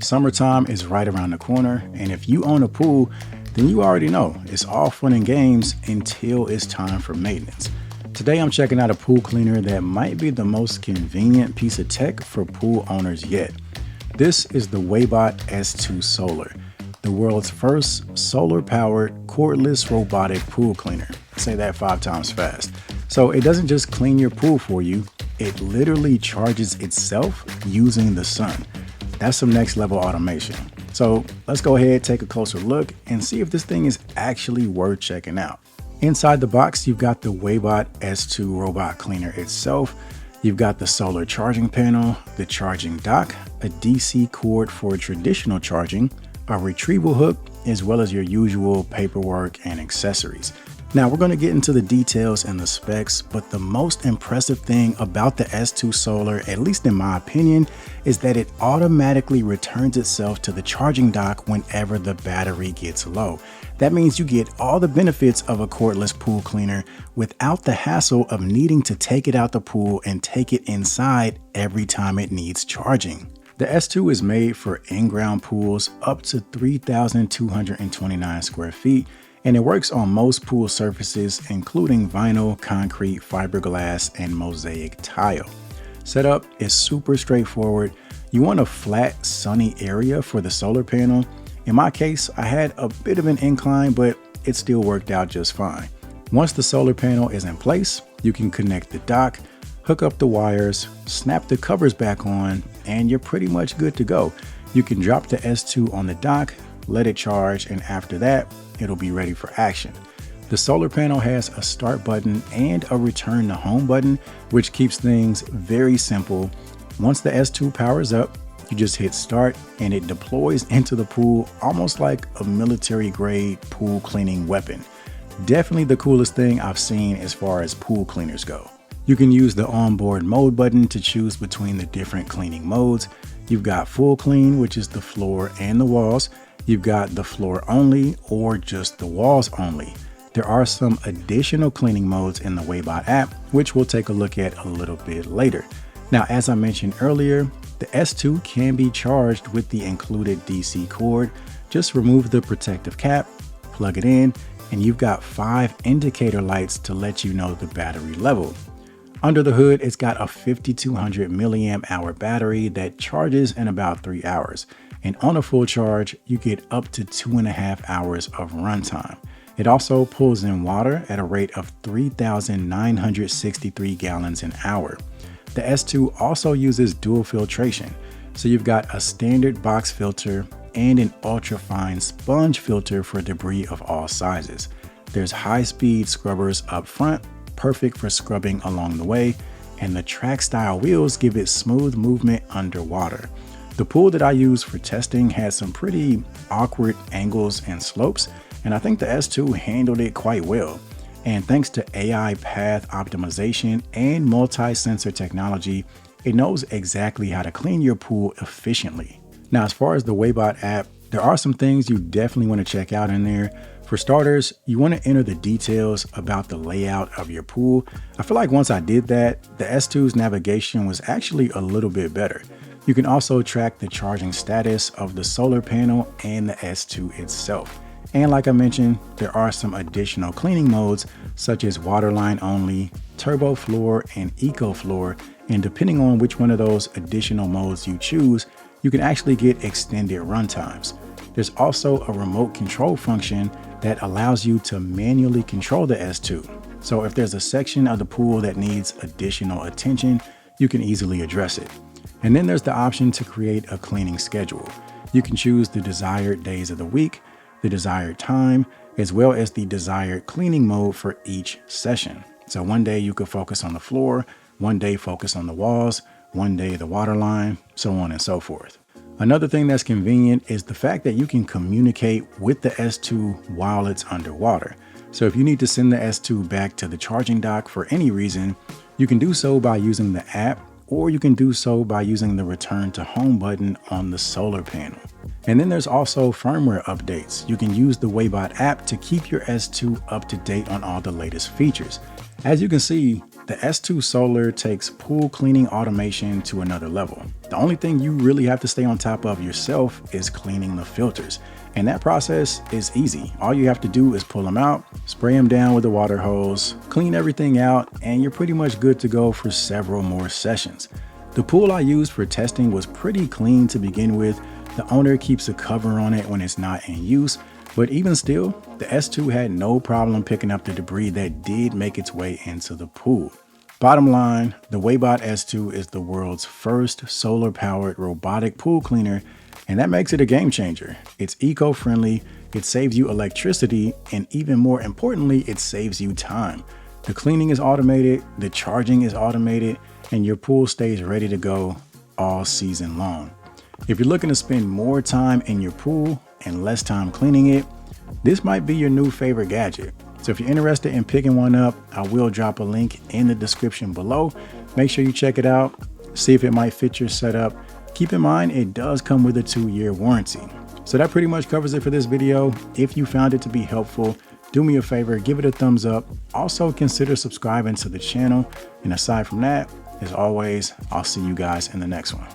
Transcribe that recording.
Summertime is right around the corner, and if you own a pool, then you already know it's all fun and games until it's time for maintenance. Today I'm checking out a pool cleaner that might be the most convenient piece of tech for pool owners yet. This is the Wybot S2 Solar, the world's first solar-powered cordless robotic pool cleaner. Say that 5 times fast. So it doesn't just clean your pool for you, it literally charges itself using the sun. That's some next level automation. So let's go ahead, take a closer look and see if this thing is actually worth checking out. Inside the box, you've got the Wybot S2 robot cleaner itself. You've got the solar charging panel, the charging dock, a DC cord for traditional charging, a retrieval hook, as well as your usual paperwork and accessories. Now we're going to get into the details and the specs, but the most impressive thing about the S2 Solar, at least in my opinion, is that it automatically returns itself to the charging dock whenever the battery gets low. That means you get all the benefits of a cordless pool cleaner without the hassle of needing to take it out the pool and take it inside every time it needs charging. The S2 is made for in-ground pools up to 3,229 square feet, and it works on most pool surfaces, including vinyl, concrete, fiberglass, and mosaic tile. Setup is super straightforward. You want a flat, sunny area for the solar panel. In my case, I had a bit of an incline, but it still worked out just fine. Once the solar panel is in place, you can connect the dock, hook up the wires, snap the covers back on, and you're pretty much good to go. You can drop the S2 on the dock, let it charge, and after that, it'll be ready for action. The solar panel has a start button and a return to home button, which keeps things very simple. Once the S2 powers up, you just hit start and it deploys into the pool almost like a military grade pool cleaning weapon. Definitely the coolest thing I've seen as far as pool cleaners go. You can use the onboard mode button to choose between the different cleaning modes. You've got full clean, which is the floor and the walls. You've got the floor only or just the walls only. There are some additional cleaning modes in the Wybot app, which we'll take a look at a little bit later. Now, as I mentioned earlier, the S2 can be charged with the included DC cord. Just remove the protective cap, plug it in, and you've got 5 indicator lights to let you know the battery level. Under the hood, it's got a 5200 milliamp hour battery that charges in about 3 hours. And on a full charge, you get up to 2.5 hours of runtime. It also pulls in water at a rate of 3,963 gallons an hour. The S2 also uses dual filtration. So you've got a standard box filter and an ultra-fine sponge filter for debris of all sizes. There's high-speed scrubbers up front, perfect for scrubbing along the way, and the track style wheels give it smooth movement underwater. The pool that I used for testing had some pretty awkward angles and slopes, and I think the S2 handled it quite well. And thanks to AI path optimization and multi-sensor technology, it knows exactly how to clean your pool efficiently. Now, as far as the Wybot app, there are some things you definitely want to check out in there. For starters, you want to enter the details about the layout of your pool. I feel like once I did that, the S2's navigation was actually a little bit better. You can also track the charging status of the solar panel and the S2 itself. And like I mentioned, there are some additional cleaning modes such as waterline only, turbo floor, and eco floor. And depending on which one of those additional modes you choose, you can actually get extended run times. There's also a remote control function that allows you to manually control the S2. So if there's a section of the pool that needs additional attention, you can easily address it. And then there's the option to create a cleaning schedule. You can choose the desired days of the week, the desired time, as well as the desired cleaning mode for each session. So one day you could focus on the floor, one day focus on the walls, one day the water line, so on and so forth. Another thing that's convenient is the fact that you can communicate with the S2 while it's underwater. So if you need to send the S2 back to the charging dock for any reason, you can do so by using the app, or you can do so by using the return to home button on the solar panel. And then there's also firmware updates. You can use the Wybot app to keep your S2 up to date on all the latest features. As you can see, The S2 Solar takes pool cleaning automation to another level. The only thing you really have to stay on top of yourself is cleaning the filters. And that process is easy. All you have to do is pull them out, spray them down with a water hose, clean everything out, and you're pretty much good to go for several more sessions. The pool I used for testing was pretty clean to begin with. The owner keeps a cover on it when it's not in use, but even still, the S2 had no problem picking up the debris that did make its way into the pool. Bottom line, the Wybot S2 is the world's first solar-powered robotic pool cleaner, and that makes it a game changer. It's eco-friendly, it saves you electricity, and even more importantly, it saves you time. The cleaning is automated, the charging is automated, and your pool stays ready to go all season long. If you're looking to spend more time in your pool and less time cleaning it, this might be your new favorite gadget. So if you're interested in picking one up, I will drop a link in the description below. Make sure you check it out, see if it might fit your setup. Keep in mind, it does come with a 2-year warranty. So that pretty much covers it for this video. If you found it to be helpful, do me a favor, give it a thumbs up. Also consider subscribing to the channel. And aside from that, as always, I'll see you guys in the next one.